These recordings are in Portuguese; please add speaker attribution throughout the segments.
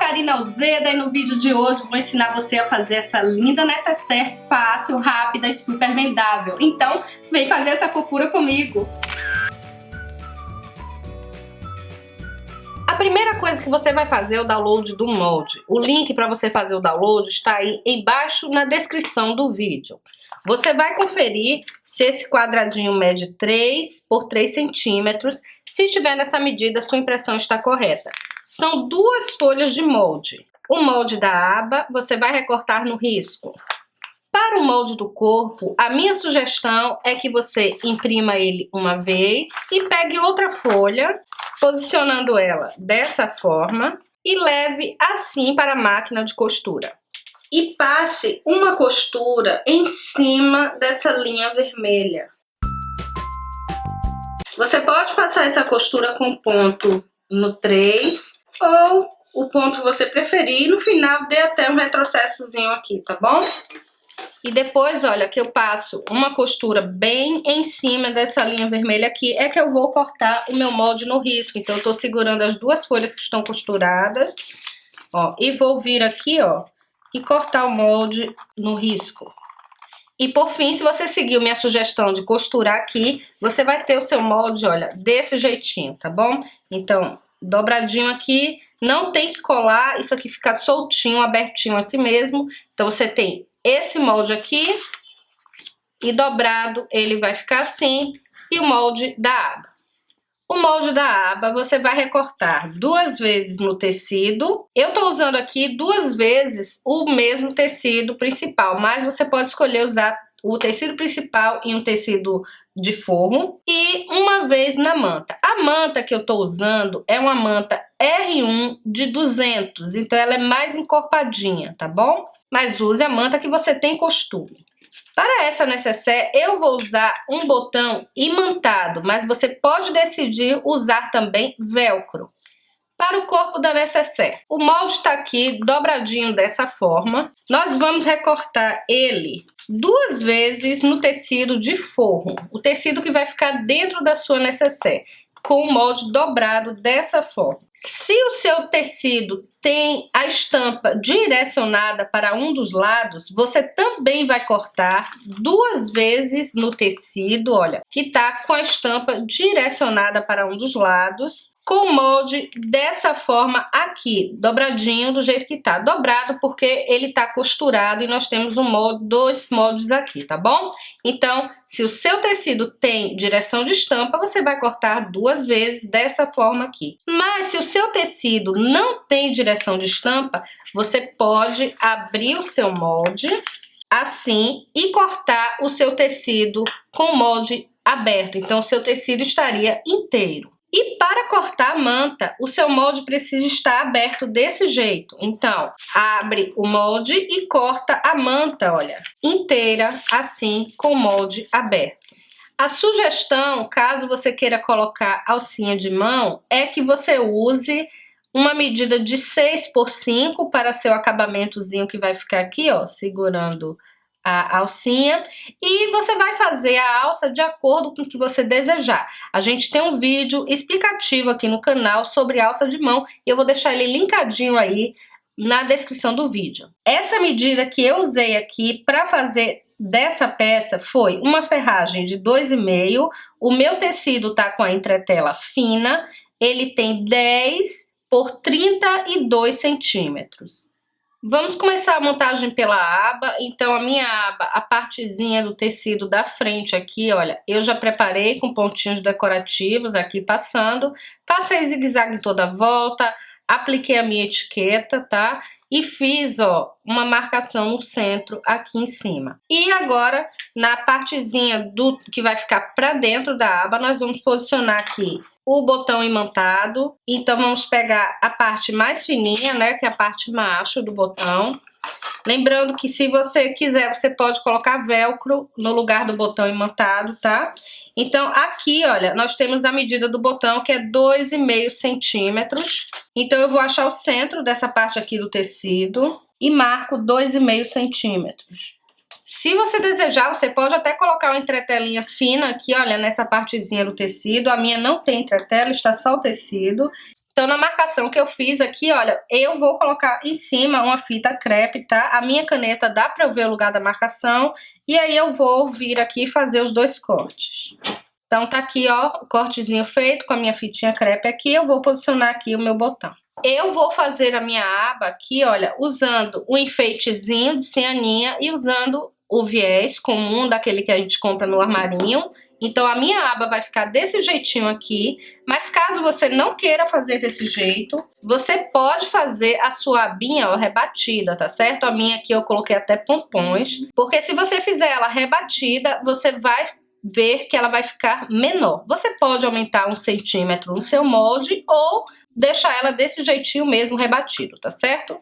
Speaker 1: Catarina Alzeda e no vídeo de hoje vou ensinar você a fazer essa linda necessaire fácil, rápida e super vendável. Então, vem fazer essa fofura comigo! A primeira coisa que você vai fazer é o download do molde. O link para você fazer o download está aí embaixo na descrição do vídeo. Você vai conferir se esse quadradinho mede 3 por 3 centímetros. Se estiver nessa medida, sua impressão está correta. São 2 folhas de molde. O molde da aba, você vai recortar no risco. Para o molde do corpo, a minha sugestão é que você imprima ele uma vez e pegue outra folha, posicionando ela dessa forma e leve assim para a máquina de costura. E passe uma costura em cima dessa linha vermelha. Você pode passar essa costura com ponto no 3 ou o ponto que você preferir e no final dê até um retrocessozinho aqui, tá bom? E depois, olha, que eu passo uma costura bem em cima dessa linha vermelha aqui, é que eu vou cortar o meu molde no risco. Então eu tô segurando as 2 folhas que estão costuradas, ó, e vou vir aqui, ó, e cortar o molde no risco. E por fim, se você seguir minha sugestão de costurar aqui, você vai ter o seu molde, olha, desse jeitinho, tá bom? Então, dobradinho aqui, não tem que colar, isso aqui fica soltinho, abertinho assim mesmo. Então você tem esse molde aqui e dobrado ele vai ficar assim, e o molde da aba. O molde da aba você vai recortar 2 vezes no tecido. Eu tô usando aqui 2 vezes o mesmo tecido principal, mas você pode escolher usar o tecido principal e um tecido de forro e uma vez na manta. A manta que eu tô usando é uma manta R1 de 200, então ela é mais encorpadinha, tá bom? Mas use a manta que você tem costume. Para essa necessaire, eu vou usar um botão imantado, mas você pode decidir usar também velcro. Para o corpo da necessaire, o molde está aqui dobradinho dessa forma. Nós vamos recortar ele 2 vezes no tecido de forro, o tecido que vai ficar dentro da sua necessaire, com o molde dobrado dessa forma. Se o seu tecido tem a estampa direcionada para um dos lados, você também vai cortar 2 vezes no tecido, olha, que tá com a estampa direcionada para um dos lados, com o molde dessa forma aqui, dobradinho do jeito que tá. Dobrado porque ele tá costurado e nós temos um molde, 2 moldes aqui, tá bom? Então, se o seu tecido tem direção de estampa, você vai cortar 2 vezes dessa forma aqui. Mas se o seu tecido não tem direção de estampa, você pode abrir o seu molde assim e cortar o seu tecido com o molde aberto. Então, o seu tecido estaria inteiro. E para cortar a manta, o seu molde precisa estar aberto desse jeito. Então, abre o molde e corta a manta, olha, inteira, assim, com o molde aberto. A sugestão, caso você queira colocar alcinha de mão, é que você use uma medida de 6 por 5 para seu acabamentozinho que vai ficar aqui, ó, segurando a alcinha, e você vai fazer a alça de acordo com o que você desejar. A gente tem um vídeo explicativo aqui no canal sobre alça de mão e eu vou deixar ele linkadinho aí na descrição do vídeo. Essa medida que eu usei aqui para fazer dessa peça foi uma ferragem de 2,5. O meu tecido tá com a entretela fina, ele tem 10 por 32 centímetros. Vamos começar a montagem pela aba. Então a minha aba, a partezinha do tecido da frente aqui, olha, eu já preparei com pontinhos decorativos aqui passando. Passei zigue-zague em toda a volta, apliquei a minha etiqueta, tá? E fiz, ó, uma marcação no centro aqui em cima. E agora, na partezinha do que vai ficar pra dentro da aba, nós vamos posicionar aqui o botão imantado. Então vamos pegar a parte mais fininha, né, que é a parte macho do botão. Lembrando que se você quiser, você pode colocar velcro no lugar do botão imantado, tá? Então aqui, olha, nós temos a medida do botão, que é 2,5 centímetros. Então eu vou achar o centro dessa parte aqui do tecido e marco 2,5 centímetros. Se você desejar, você pode até colocar uma entretelinha fina aqui, olha, nessa partezinha do tecido. A minha não tem entretela, está só o tecido. Então, na marcação que eu fiz aqui, olha, eu vou colocar em cima uma fita crepe, tá? A minha caneta dá pra eu ver o lugar da marcação. E aí eu vou vir aqui e fazer os 2 cortes. Então, tá aqui, ó, o cortezinho feito com a minha fitinha crepe aqui. Eu vou posicionar aqui o meu botão. Eu vou fazer a minha aba aqui, olha, usando o enfeitezinho de cianinha e usando o viés comum, daquele que a gente compra no armarinho. Então, a minha aba vai ficar desse jeitinho aqui, mas caso você não queira fazer desse jeito, você pode fazer a sua abinha, ó, rebatida, tá certo? A minha aqui eu coloquei até pompons, porque se você fizer ela rebatida, você vai ver que ela vai ficar menor. Você pode aumentar 1 centímetro no seu molde ou deixar ela desse jeitinho mesmo rebatido, tá certo?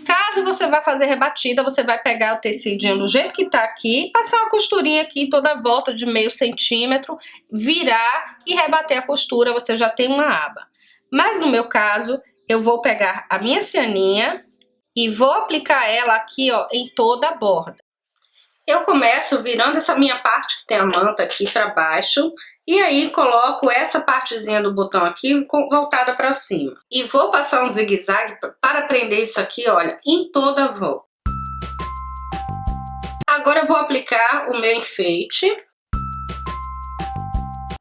Speaker 1: Caso você vá fazer rebatida, você vai pegar o tecidinho do jeito que tá aqui, passar uma costurinha aqui em toda a volta de meio centímetro, virar e rebater a costura, você já tem uma aba. Mas no meu caso, eu vou pegar a minha cianinha e vou aplicar ela aqui, ó, em toda a borda. Eu começo virando essa minha parte que tem a manta aqui para baixo e aí coloco essa partezinha do botão aqui voltada para cima. E vou passar um zigue-zague para prender isso aqui, olha, em toda a volta. Agora eu vou aplicar o meu enfeite.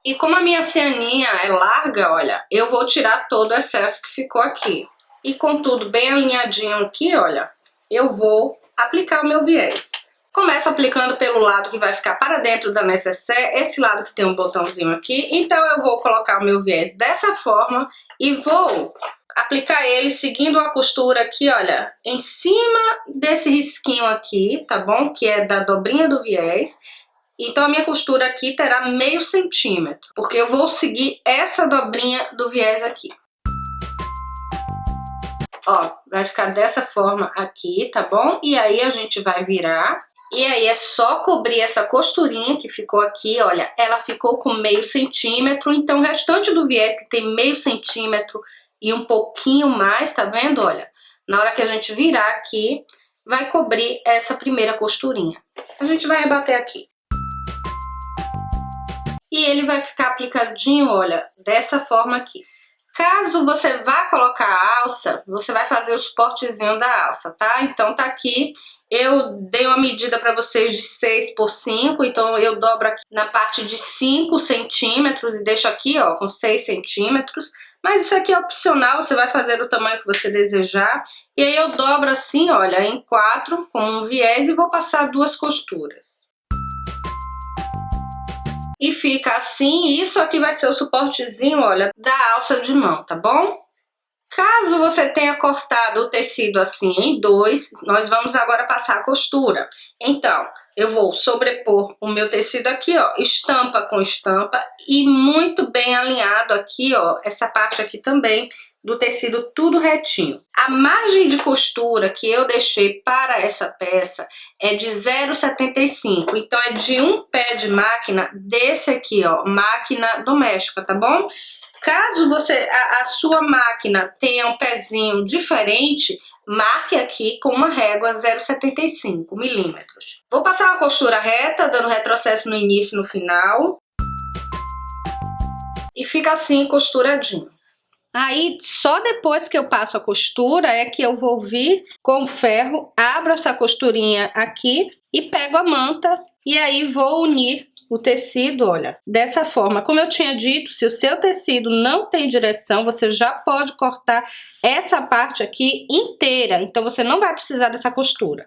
Speaker 1: E como a minha cianinha é larga, olha, eu vou tirar todo o excesso que ficou aqui. E com tudo bem alinhadinho aqui, olha, eu vou aplicar o meu viés. Começo aplicando pelo lado que vai ficar para dentro da nécessaire, esse lado que tem um botãozinho aqui. Então eu vou colocar o meu viés dessa forma e vou aplicar ele seguindo a costura aqui, olha, em cima desse risquinho aqui, tá bom? Que é da dobrinha do viés. Então a minha costura aqui terá meio centímetro, porque eu vou seguir essa dobrinha do viés aqui. Ó, vai ficar dessa forma aqui, tá bom? E aí a gente vai virar. E aí é só cobrir essa costurinha que ficou aqui, olha, ela ficou com meio centímetro, então o restante do viés que tem meio centímetro e um pouquinho mais, tá vendo? Olha, na hora que a gente virar aqui, vai cobrir essa primeira costurinha. A gente vai rebater aqui. E ele vai ficar aplicadinho, olha, dessa forma aqui. Caso você vá colocar a alça, você vai fazer o suportezinho da alça, tá? Então tá aqui. Eu dei uma medida para vocês de 6 por 5, então eu dobro aqui na parte de 5 centímetros e deixo aqui, ó, com 6 centímetros. Mas isso aqui é opcional, você vai fazer do tamanho que você desejar. E aí eu dobro assim, olha, em 4 com um viés e vou passar 2 costuras. E fica assim, e isso aqui vai ser o suportezinho, olha, da alça de mão, tá bom? Caso você tenha cortado o tecido assim em 2, nós vamos agora passar a costura. Então, eu vou sobrepor o meu tecido aqui, ó, estampa com estampa e muito bem alinhado aqui, ó, essa parte aqui também do tecido tudo retinho. A margem de costura que eu deixei para essa peça é de 0,75, então é de um pé de máquina desse aqui, ó, máquina doméstica, tá bom? Caso a sua máquina tenha um pezinho diferente, marque aqui com uma régua 0,75 milímetros. Vou passar uma costura reta, dando retrocesso no início e no final. E fica assim, costuradinho. Aí, só depois que eu passo a costura, é que eu vou vir com o ferro, abro essa costurinha aqui e pego a manta e aí vou unir o tecido, olha, dessa forma. Como eu tinha dito, se o seu tecido não tem direção, você já pode cortar essa parte aqui inteira, então você não vai precisar dessa costura.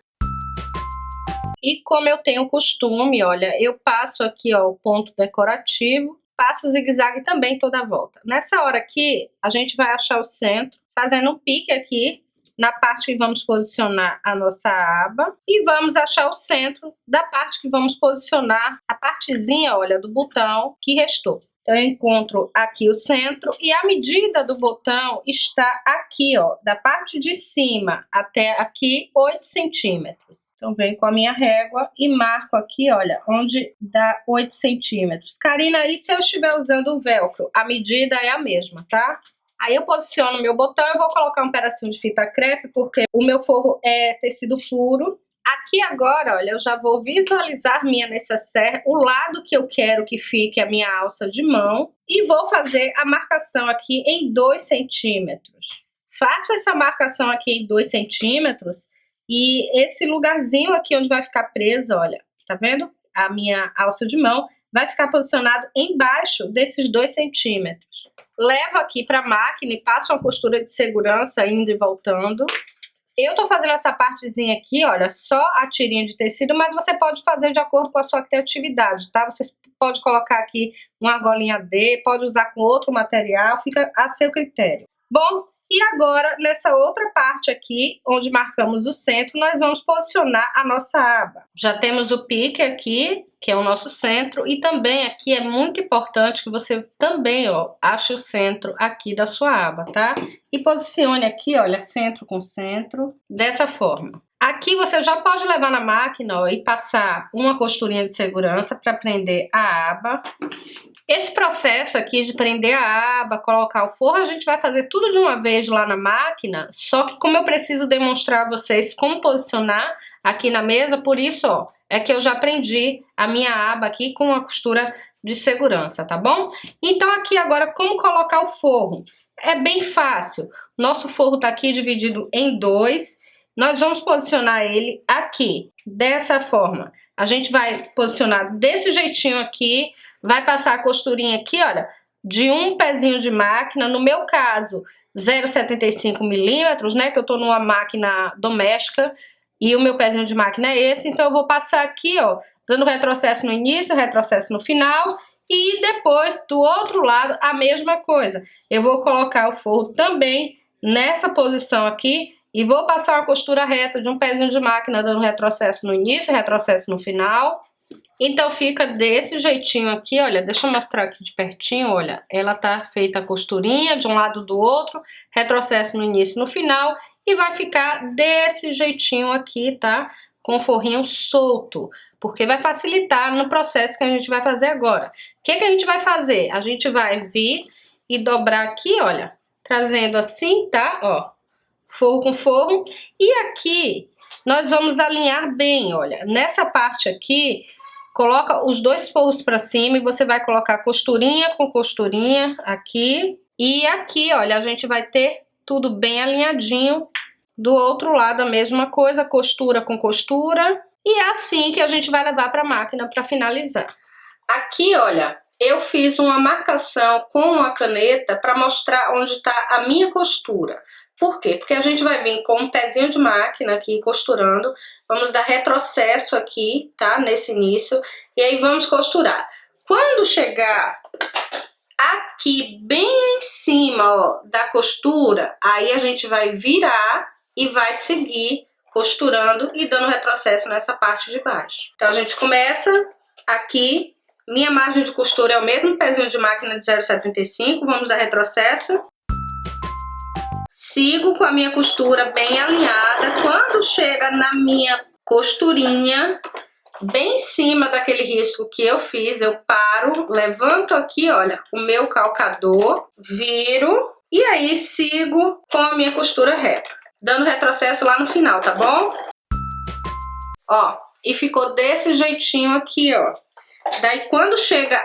Speaker 1: E como eu tenho costume, olha, eu passo aqui, ó, o ponto decorativo, passo o zigue-zague também toda a volta. Nessa hora aqui, a gente vai achar o centro, fazendo um pique aqui, na parte que vamos posicionar a nossa aba e vamos achar o centro da parte que vamos posicionar a partezinha, olha, do botão que restou. Então eu encontro aqui o centro e a medida do botão está aqui, ó, da parte de cima até aqui 8 centímetros. Então venho com a minha régua e marco aqui, olha, onde dá 8 centímetros. Karina, e se eu estiver usando o velcro? A medida é a mesma, tá? Aí eu posiciono o meu botão, eu vou colocar um pedacinho de fita crepe, porque o meu forro é tecido puro. Aqui agora, olha, eu já vou visualizar minha nécessaire, o lado que eu quero que fique a minha alça de mão, e vou fazer a marcação aqui em 2 centímetros. Faço essa marcação aqui em 2 centímetros, e esse lugarzinho aqui onde vai ficar presa, olha, tá vendo? A minha alça de mão vai ficar posicionado embaixo desses 2 centímetros. Levo aqui para a máquina e passo uma costura de segurança indo e voltando. Eu tô fazendo essa partezinha aqui, olha, só a tirinha de tecido, mas você pode fazer de acordo com a sua criatividade, tá? Você pode colocar aqui uma argolinha D, pode usar com outro material, fica a seu critério. Bom, e agora, nessa outra parte aqui, onde marcamos o centro, nós vamos posicionar a nossa aba. Já temos o pique aqui, que é o nosso centro, e também aqui é muito importante que você também, ó, ache o centro aqui da sua aba, tá? E posicione aqui, olha, centro com centro, dessa forma. Aqui você já pode levar na máquina, ó, e passar uma costurinha de segurança para prender a aba. Esse processo aqui de prender a aba, colocar o forro, a gente vai fazer tudo de uma vez lá na máquina, só que como eu preciso demonstrar a vocês como posicionar aqui na mesa, por isso, ó, é que eu já prendi a minha aba aqui com uma costura de segurança, tá bom? Então aqui agora, como colocar o forro? É bem fácil. Nosso forro tá aqui dividido em 2, nós vamos posicionar ele aqui, dessa forma. A gente vai posicionar desse jeitinho aqui, vai passar a costurinha aqui, olha, de um pezinho de máquina, no meu caso, 0,75 milímetros, né, que eu tô numa máquina doméstica, e o meu pezinho de máquina é esse, então eu vou passar aqui, ó, dando retrocesso no início, retrocesso no final, e depois, do outro lado, a mesma coisa. Eu vou colocar o forro também nessa posição aqui, e vou passar uma costura reta de um pezinho de máquina, dando retrocesso no início, retrocesso no final. Então fica desse jeitinho aqui, olha, deixa eu mostrar aqui de pertinho, olha, ela tá feita a costurinha de um lado do outro, retrocesso no início e no final, e vai ficar desse jeitinho aqui, tá? Com o forrinho solto, porque vai facilitar no processo que a gente vai fazer agora. O que que a gente vai fazer? A gente vai vir e dobrar aqui, olha, trazendo assim, tá? Ó, forro com forro, e aqui nós vamos alinhar bem, olha, nessa parte aqui, coloca os 2 forros para cima e você vai colocar costurinha com costurinha aqui. E aqui, olha, a gente vai ter tudo bem alinhadinho. Do outro lado a mesma coisa, costura com costura. E é assim que a gente vai levar para a máquina para finalizar. Aqui, olha, eu fiz uma marcação com a caneta para mostrar onde está a minha costura. Por quê? Porque a gente vai vir com um pezinho de máquina aqui costurando, vamos dar retrocesso aqui, tá? Nesse início, e aí vamos costurar. Quando chegar aqui bem em cima, ó, da costura, aí a gente vai virar e vai seguir costurando e dando retrocesso nessa parte de baixo. Então a gente começa aqui, minha margem de costura é o mesmo pezinho de máquina de 0,75, vamos dar retrocesso. Sigo com a minha costura bem alinhada. Quando chega na minha costurinha, bem em cima daquele risco que eu fiz, eu paro, levanto aqui, olha, o meu calcador, viro e aí sigo com a minha costura reta, dando retrocesso lá no final, tá bom? Ó, e ficou desse jeitinho aqui, ó. Daí quando chega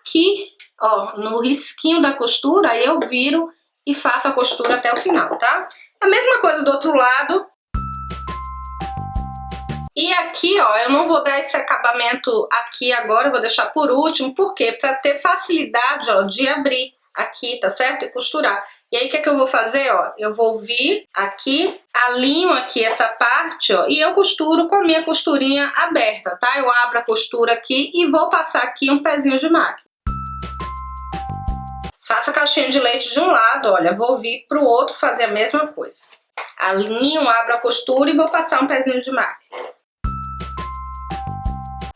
Speaker 1: aqui, ó, no risquinho da costura, aí eu viro e faço a costura até o final, tá? A mesma coisa do outro lado. E aqui, ó, eu não vou dar esse acabamento aqui agora, eu vou deixar por último, porque para ter facilidade, ó, de abrir aqui, tá certo? E costurar. E aí, o que é que eu vou fazer, ó? Eu vou vir aqui, alinho aqui essa parte, ó, e eu costuro com a minha costurinha aberta, tá? Eu abro a costura aqui e vou passar aqui um pezinho de máquina. Faço a caixinha de leite de um lado, olha, vou vir pro outro fazer a mesma coisa. Alinho, abro a costura e vou passar um pezinho de máquina.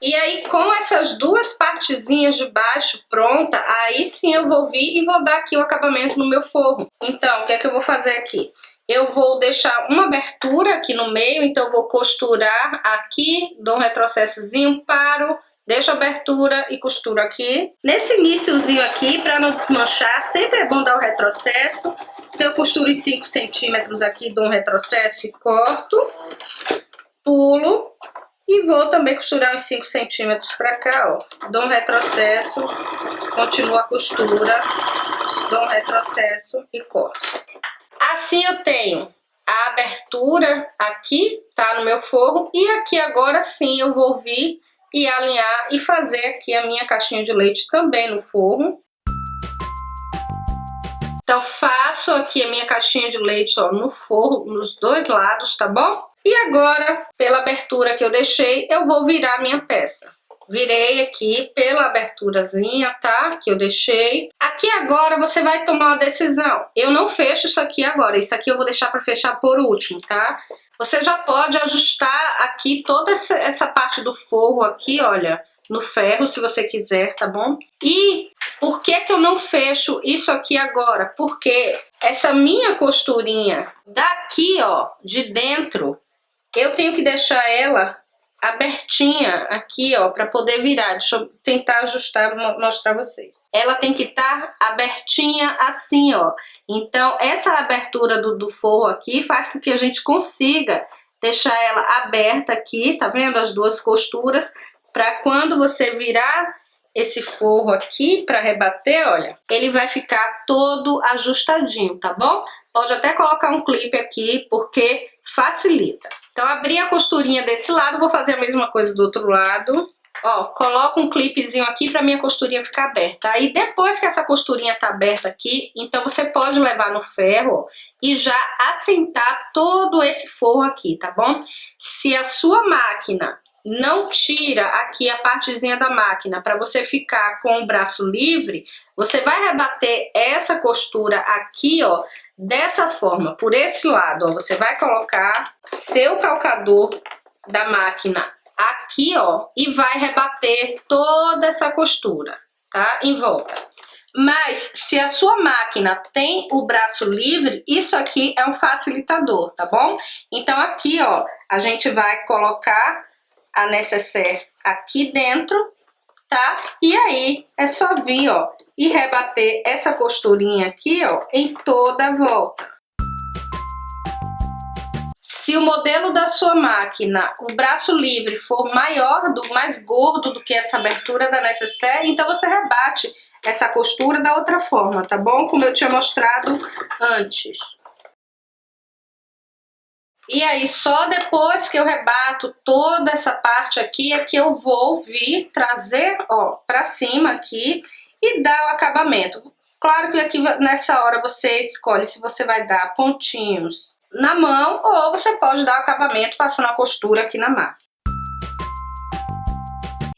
Speaker 1: E aí, com essas 2 partezinhas de baixo pronta, aí sim eu vou vir e vou dar aqui o acabamento no meu forro. Então, o que é que eu vou fazer aqui? Eu vou deixar uma abertura aqui no meio, então eu vou costurar aqui, dou um retrocessozinho, paro, deixo a abertura e costuro aqui. Nesse iniciozinho aqui, para não desmanchar, sempre é bom dar o retrocesso. Então eu costuro em 5 centímetros aqui, dou um retrocesso e corto. pulo e vou também costurar uns 5 centímetros pra cá, ó. Dou um retrocesso, continuo a costura, dou um retrocesso e corto. Assim eu tenho a abertura aqui, tá, no meu forro, e aqui agora sim eu vou vir e alinhar e fazer aqui a minha caixinha de leite também no forro. Então faço aqui a minha caixinha de leite, ó, no forro, nos dois lados, tá bom? E agora, pela abertura que eu deixei, eu vou virar a minha peça. Virei aqui pela aberturazinha, tá? Que eu deixei. Aqui agora você vai tomar uma decisão. Eu não fecho isso aqui agora. Isso aqui eu vou deixar para fechar por último, tá? Você já pode ajustar aqui toda essa parte do forro aqui, olha, no ferro, se você quiser, tá bom? E por que que eu não fecho isso aqui agora? Porque essa minha costurinha daqui, ó, de dentro, eu tenho que deixar ela abertinha aqui, ó, para poder virar. Deixa eu tentar ajustar, mostrar vocês. Ela tem que estar abertinha assim, ó. Então, essa abertura do forro aqui faz com que a gente consiga deixar ela aberta aqui, tá vendo? As duas costuras, para quando você virar esse forro aqui para rebater, olha, ele vai ficar todo ajustadinho, tá bom? Pode até colocar um clipe aqui, porque facilita. Então, abri a costurinha desse lado, vou fazer a mesma coisa do outro lado. Ó, coloco um clipezinho aqui pra minha costurinha ficar aberta. Aí, depois que essa costurinha tá aberta aqui, então você pode levar no ferro e já assentar todo esse forro aqui, tá bom? Se a sua máquina não tira aqui a partezinha da máquina para você ficar com o braço livre, você vai rebater essa costura aqui, ó, dessa forma, por esse lado, ó. Você vai colocar seu calcador da máquina aqui, ó, e vai rebater toda essa costura, tá? Em volta. Mas se a sua máquina tem o braço livre, isso aqui é um facilitador, tá bom? Então aqui, ó, a gente vai colocar a nécessaire aqui dentro, tá? E aí é só vir, ó, e rebater essa costurinha aqui, ó, em toda a volta. Se o modelo da sua máquina, o braço livre for maior, mais gordo do que essa abertura da nécessaire, então você rebate essa costura da outra forma, tá bom? Como eu tinha mostrado antes. E aí, só depois que eu rebato toda essa parte aqui, é que eu vou vir trazer, ó, pra cima aqui e dar o acabamento. Claro que aqui nessa hora você escolhe se você vai dar pontinhos na mão ou você pode dar o acabamento passando a costura aqui na máquina.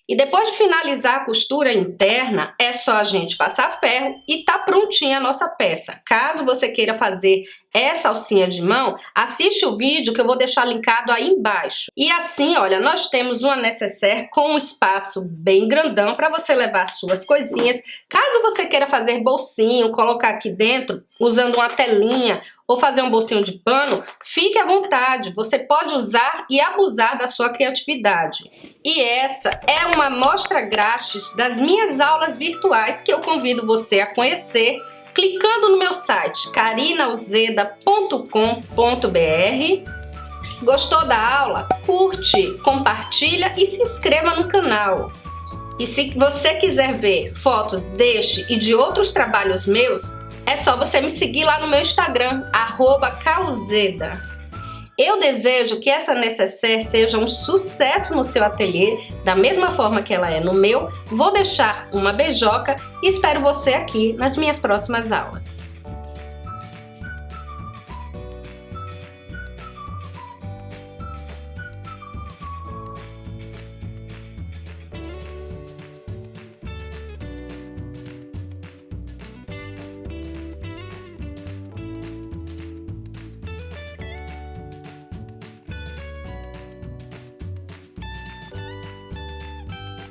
Speaker 1: E depois de finalizar a costura interna, é só a gente passar ferro e tá prontinha a nossa peça. Caso você queira fazer essa alcinha de mão, assiste o vídeo que eu vou deixar linkado aí embaixo. E assim, olha, nós temos uma nécessaire com um espaço bem grandão para você levar suas coisinhas. Caso você queira fazer bolsinho, colocar aqui dentro, usando uma telinha ou fazer um bolsinho de pano, fique à vontade. Você pode usar e abusar da sua criatividade. E essa é uma amostra grátis das minhas aulas virtuais que eu convido você a conhecer clicando no meu site karinauzeda.com.br. Gostou da aula? Curte, compartilha e se inscreva no canal. E se você quiser ver fotos deste e de outros trabalhos meus, é só você me seguir lá no meu Instagram, @cauzeda. Eu desejo que essa nécessaire seja um sucesso no seu ateliê, da mesma forma que ela é no meu. Vou deixar uma beijoca e espero você aqui nas minhas próximas aulas.